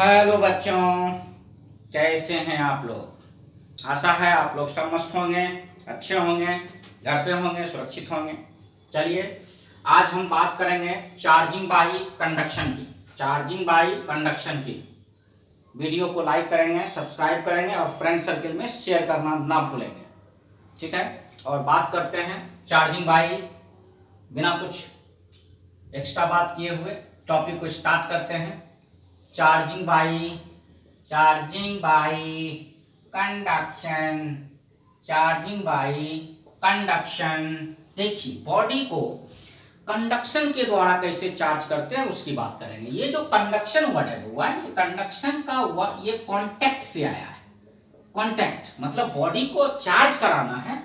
Hello बच्चों, कैसे हैं आप लोग। आशा है आप लोग सब मस्त होंगे, अच्छे होंगे, घर पे होंगे, सुरक्षित होंगे। चलिए आज हम बात करेंगे चार्जिंग बाई कंडक्शन की। चार्जिंग बाई कंडक्शन की वीडियो को लाइक करेंगे, सब्सक्राइब करेंगे और फ्रेंड सर्किल में शेयर करना ना भूलेंगे, ठीक है। और बात करते हैं चार्जिंग बाई, बिना कुछ एक्स्ट्रा बात किए हुए टॉपिक को स्टार्ट करते हैं। Charging by conduction, charging by conduction. देखिए बॉडी को कंडक्शन के द्वारा कैसे चार्ज करते हैं उसकी बात करेंगे। ये जो कंडक्शन वर्ड है हुआ है, ये कंडक्शन का वर्ड ये कांटेक्ट से आया है। कांटेक्ट मतलब बॉडी को चार्ज कराना है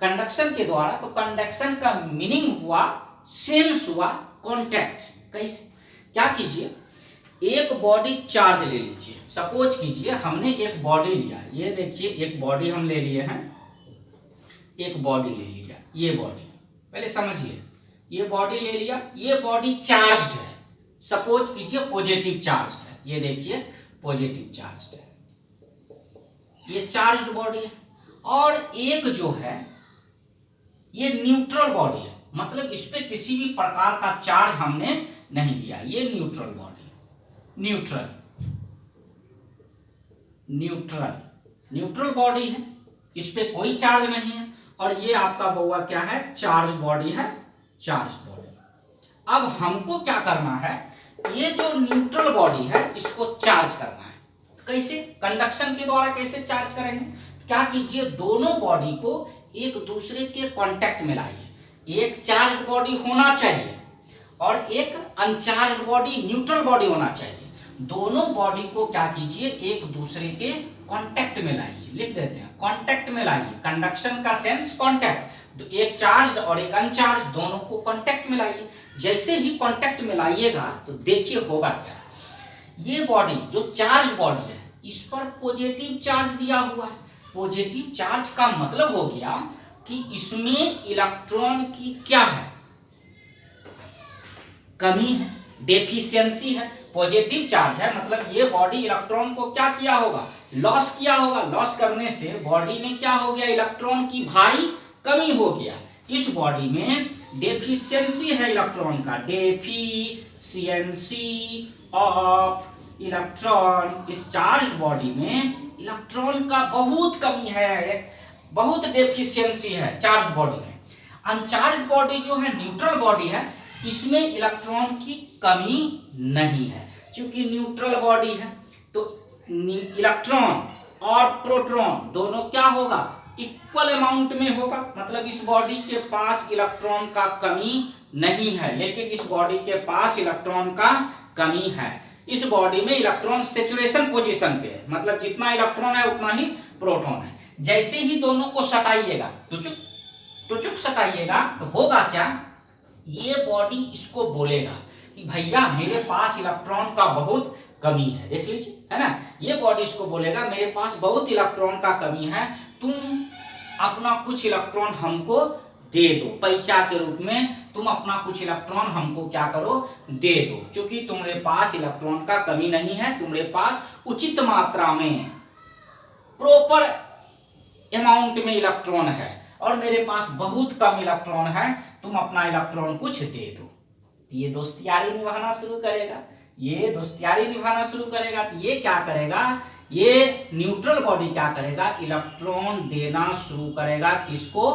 कंडक्शन के द्वारा, तो कंडक्शन का मीनिंग हुआ, सेंस हुआ कांटेक्ट। कैसे, क्या कीजिए, एक बॉडी चार्ज ले लीजिए। सपोज कीजिए हमने एक बॉडी लिया, ये देखिए एक बॉडी हम ले लिए हैं, एक बॉडी ले लिया, ये बॉडी पहले समझिए, ये बॉडी ले लिया, ये बॉडी चार्ज्ड है। सपोज कीजिए पॉजिटिव चार्ज्ड है, ये देखिए पॉजिटिव चार्ज्ड है, ये चार्ज्ड बॉडी है। और एक जो है ये न्यूट्रल बॉडी है, मतलब इस पे किसी भी प्रकार का चार्ज हमने नहीं दिया, ये न्यूट्रल बॉडी, न्यूट्रल बॉडी है, इस पे कोई चार्ज नहीं है। और ये आपका बउआ क्या है, चार्ज बॉडी है, चार्ज बॉडी। अब हमको क्या करना है, ये जो न्यूट्रल बॉडी है इसको चार्ज करना है। कैसे, कंडक्शन के द्वारा कैसे चार्ज करेंगे। क्या कीजिए, दोनों बॉडी को एक दूसरे के कांटेक्ट में लाइए। एक चार्ज बॉडी होना चाहिए और एक अनचार्ज बॉडी, न्यूट्रल बॉडी होना चाहिए। दोनों बॉडी को क्या कीजिए, एक दूसरे के कांटेक्ट में लाइए। लिख देते हैं कांटेक्ट में लाइए, कंडक्शन का सेंस कांटेक्ट। तो एक चार्ज और एक अनचार्ज, दोनों को कांटेक्ट में लाइए। जैसे ही कांटेक्ट में लाइएगा तो देखिए होगा क्या, ये बॉडी जो चार्ज बॉडी है इस पर पॉजिटिव चार्ज दिया हुआ है। पॉजिटिव चार्ज का मतलब हो गया कि इसमें इलेक्ट्रॉन की क्या है, कमी है, डेफिशिएंसी है। पॉजिटिव चार्ज है मतलब ये बॉडी इलेक्ट्रॉन को क्या किया होगा, लॉस किया होगा। लॉस करने से बॉडी में क्या हो गया, इलेक्ट्रॉन की भारी कमी हो गया। इस बॉडी में डेफिशिएंसी है इलेक्ट्रॉन का, डेफिशिएंसी ऑफ इलेक्ट्रॉन। इस चार्ज बॉडी में इलेक्ट्रॉन का बहुत कमी है, बहुत डेफिशिएंसी है चार्ज बॉडी में। अनचार्ज बॉडी जो है, न्यूट्रल बॉडी है, इसमें इलेक्ट्रॉन की कमी नहीं है। क्योंकि न्यूट्रल बॉडी है तो इलेक्ट्रॉन और प्रोटॉन दोनों क्या होगा, इक्वल अमाउंट में होगा। मतलब इस बॉडी के पास इलेक्ट्रॉन का कमी नहीं है, लेकिन इस बॉडी के पास इलेक्ट्रॉन का कमी है। इस बॉडी में इलेक्ट्रॉन सैचुरेशन पोजीशन पे है, मतलब जितना इलेक्ट्रॉन है उतना ही प्रोटॉन है। जैसे ही दोनों को सटाइएगा, टुचुक सटाइएगा तो होगा क्या, ये बॉडी इसको बोलेगा कि भैया मेरे पास इलेक्ट्रॉन का बहुत कमी है। देख लीजिए, है ना, ये बॉडी इसको बोलेगा मेरे पास बहुत इलेक्ट्रॉन का कमी है, तुम अपना कुछ इलेक्ट्रॉन हमको दे दो, पैसा के रूप में तुम अपना कुछ इलेक्ट्रॉन हमको क्या करो, दे दो। क्योंकि तुम्हारे पास इलेक्ट्रॉन का कमी नहीं है, तुम्हारे पास उचित मात्रा में प्रॉपर अमाउंट में इलेक्ट्रॉन है और मेरे पास बहुत कम इलेक्ट्रॉन है, तुम अपना इलेक्ट्रॉन कुछ दे दो। तो ये दोस्तियारी निभाना शुरू करेगा, ये दोस्तियारी निभाना शुरू करेगा। तो ये क्या करेगा, ये न्यूट्रल बॉडी क्या करेगा, इलेक्ट्रॉन देना शुरू करेगा। किसको,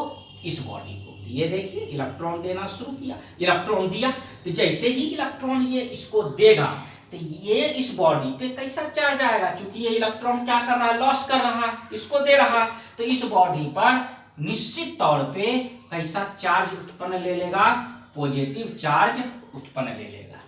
इस बॉडी को। तो ये देखिए इलेक्ट्रॉन देना शुरू किया, इलेक्ट्रॉन दिया। तो जैसे ही इलेक्ट्रॉन ये इसको देगा तो ये इस बॉडी पे कैसा चार्ज आएगा, क्योंकि ये इलेक्ट्रॉन क्या कर रहा है, लॉस कर रहा है, इसको दे रहा। तो इस बॉडी पर निश्चित तौर पे कैसा चार्ज उत्पन्न ले लेगा, पॉजिटिव चार्ज उत्पन्न ले लेगा।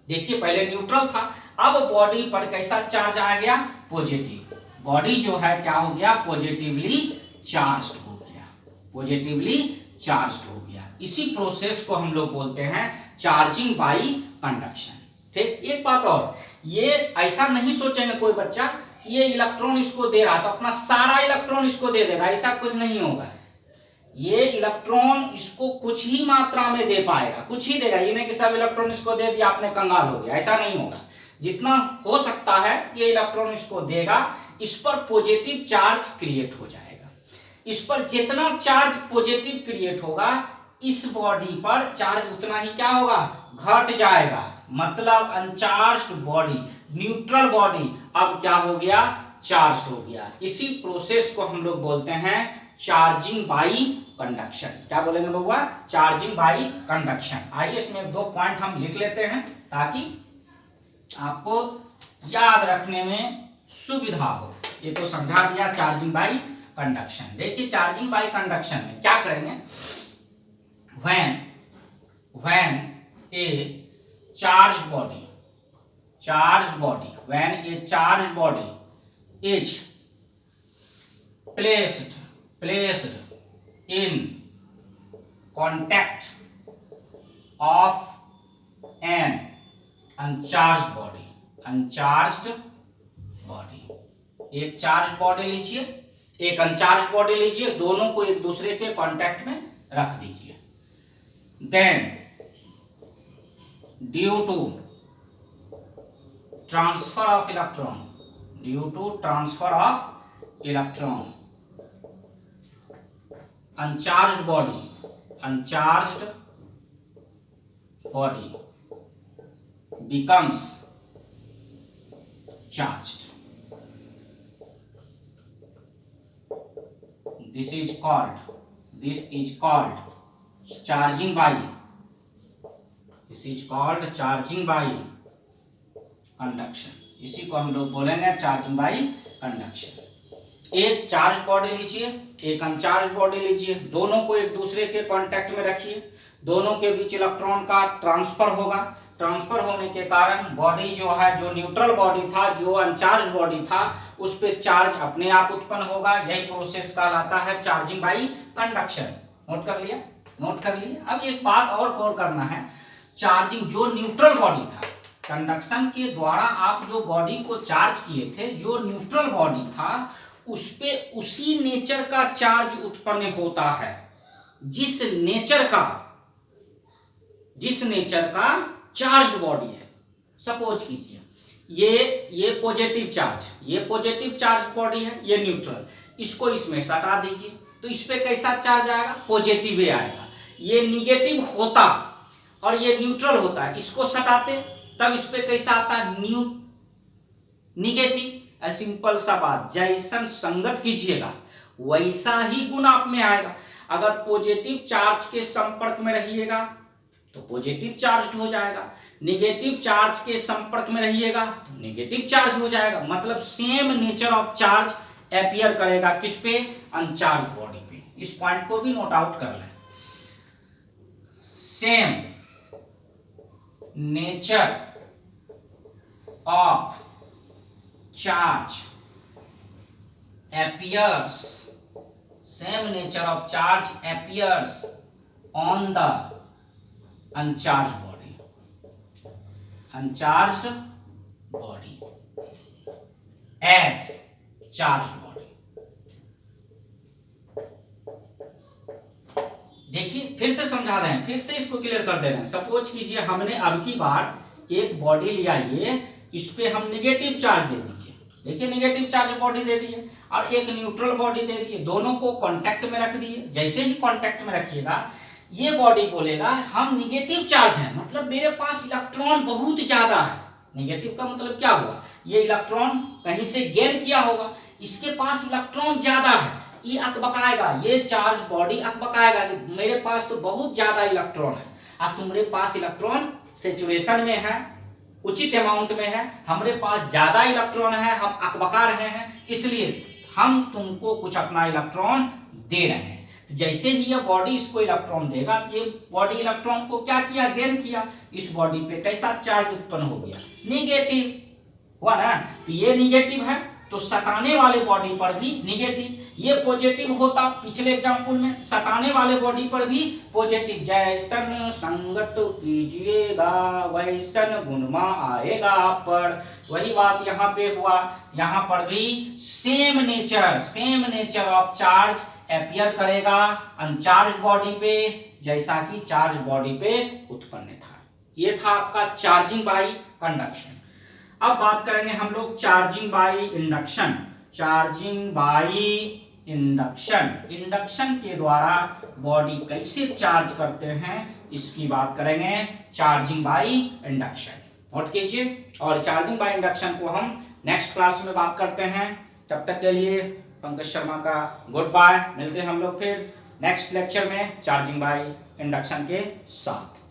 देखिए पहले न्यूट्रल था, अब बॉडी पर कैसा चार्ज आ गया, पॉजिटिव। बॉडी जो है क्या हो गया, पॉजिटिवली चार्ज हो गया, पॉजिटिवली चार्ज हो गया। इसी प्रोसेस को हम लोग बोलते हैं चार्जिंग बाई कंडक्शन। ठीक, एक बात और, ये ऐसा नहीं सोचेंगे कोई बच्चा ये इलेक्ट्रॉन इसको दे रहा तो अपना सारा इलेक्ट्रॉन इसको दे देगा, ऐसा कुछ नहीं होगा। ये इलेक्ट्रॉन इसको कुछ ही मात्रा में दे पाएगा, कुछ ही देगा। ये नहीं कि सब इलेक्ट्रॉन इसको दे दिया आपने कंगाल हो गया, ऐसा नहीं होगा। जितना हो सकता है ये इलेक्ट्रॉन इसको देगा, इस पर पॉजिटिव चार्ज क्रिएट हो जाएगा। इस पर जितना चार्ज पॉजिटिव क्रिएट होगा इस बॉडी पर चार्ज उतना ही क्या होगा, घट जाएगा। मतलब अनचार्ज्ड बॉडी, न्यूट्रल बॉडी अब क्या हो गया, चार्ज हो गया। इसी प्रोसेस को हम लोग बोलते हैं चार्जिंग बाई कंडक्शन। क्या बोलेंगे बउआ, चार्जिंग बाई कंडक्शन। आइए इसमें 2 पॉइंट हम लिख लेते हैं ताकि आपको याद रखने में सुविधा हो। ये तो समझा दिया चार्जिंग बाई कंडक्शन। देखिए चार्जिंग बाई कंडक्शन में क्या करेंगे, when a charged body when a charged body is placed in contact of an uncharged body एक चार्ज बॉडी लीजिए, एक अनचार्ज बॉडी लीजिए, दोनों को एक दूसरे के कांटेक्ट में रख दीजिए। Then due to transfer of electron uncharged body becomes charged. This is called charging by conduction. इसी को हम लोग बोलेंगे चार्जिंग बाई कंडक्शन। एक चार्ज बॉडी लीजिए, एक अनचार्ज बॉडी लीजिए, दोनों को एक दूसरे के कांटेक्ट में रखिए, दोनों के बीच इलेक्ट्रॉन का ट्रांसफर होगा। ट्रांसफर होने के कारण बॉडी जो है, जो न्यूट्रल बॉडी था, जो अनचार्ज बॉडी था, उस पे चार्ज अपने आप उत्पन्न होगा। यही प्रोसेस कहलाता है चार्जिंग बाई कंडक्शन। नोट कर लिया। अब एक बात और करना है, चार्जिंग जो न्यूट्रल बॉडी था, कंडक्शन के द्वारा आप जो बॉडी को चार्ज किए थे, जो न्यूट्रल बॉडी था उस पे उसी नेचर का चार्ज उत्पन्न होता है जिस नेचर का चार्ज बॉडी है। सपोज कीजिए ये पॉजिटिव चार्ज बॉडी है, ये न्यूट्रल, इसको इसमें सटा दीजिए तो इस पे कैसा चार्ज आएगा, पॉजिटिव ही आएगा। ये निगेटिव होता और ये न्यूट्रल होता है, इसको सटाते तब इस पे कैसा आता है, निगेटिव। सिंपल सा बात, जैसन संगत कीजिएगा वैसा ही गुण आप में आएगा। अगर पॉजिटिव चार्ज के संपर्क में रहिएगा तो पॉजिटिव चार्ज हो जाएगा, नेगेटिव चार्ज के संपर्क में रहिएगा तो नेगेटिव चार्ज हो जाएगा। मतलब same nature of charge appear करेगा किस पे, अनचार्ज बॉडी पे। इस पॉइंट को भी नोट आउट कर लें। Same nature of charge appears on the uncharged body as charged body। देखिए फिर से समझा रहे हैं, फिर से इसको क्लियर कर दे रहे हैं। सपोज कीजिए हमने अब की बार एक बॉडी लिया, ये इस पे हम निगेटिव चार्ज दे दीजिए। देखिए निगेटिव चार्ज बॉडी दे दिए और एक न्यूट्रल बॉडी दे दिए, दोनों को कांटेक्ट में रख दिए। जैसे ही कांटेक्ट में रखिएगा ये बॉडी बोलेगा हम निगेटिव चार्ज है, मतलब मेरे पास इलेक्ट्रॉन बहुत ज्यादा है। निगेटिव का मतलब क्या हुआ, ये इलेक्ट्रॉन कहीं से गेन किया होगा, इसके पास इलेक्ट्रॉन ज्यादा है, ये अकबकाएगा, ये चार्ज बॉडी अकबकाएगा कि मेरे पास तो बहुत ज्यादा इलेक्ट्रॉन है और तुम्हारे पास इलेक्ट्रॉन सैचुरेशन में है, उचित अमाउंट में है, हमारे पास ज्यादा इलेक्ट्रॉन है, हम अकबका रहे हैं, इसलिए हम तुमको कुछ अपना इलेक्ट्रॉन दे रहे हैं। तो जैसे ही ये बॉडी इसको इलेक्ट्रॉन देगा, ये बॉडी इलेक्ट्रॉन को क्या किया, गेन किया। इस बॉडी पे कैसा चार्ज उत्पन्न हो गया, निगेटिव हुआ ना। तो ये निगेटिव है तो सटाने वाले बॉडी पर भी निगेटिव, ये पॉजिटिव होता पिछले एग्जांपल में, सटाने वाले बॉडी पर भी पॉजिटिव। जैसन संगत कीजिएगा वैसन गुणमा आएगा पर। वही बात यहाँ पे हुआ, यहाँ पर भी same nature of charge appear करेगा अनचार्ज बॉडी पे जैसा कि चार्ज बॉडी पे उत्पन्न था। ये था आपका चार्जिंग बाई कंडक्शन। अब बात करेंगे हम लोग charging by induction. Charging by induction, induction के द्वारा बॉडी कैसे चार्ज करते हैं इसकी बात करेंगे, चार्जिंग बाय इंडक्शन। नोट कीजिए, और चार्जिंग बाय इंडक्शन को हम नेक्स्ट क्लास में बात करते हैं। तब तक के लिए पंकज शर्मा का गुड बाय। मिलते हैं हम लोग फिर नेक्स्ट लेक्चर में चार्जिंग बाय इंडक्शन के साथ।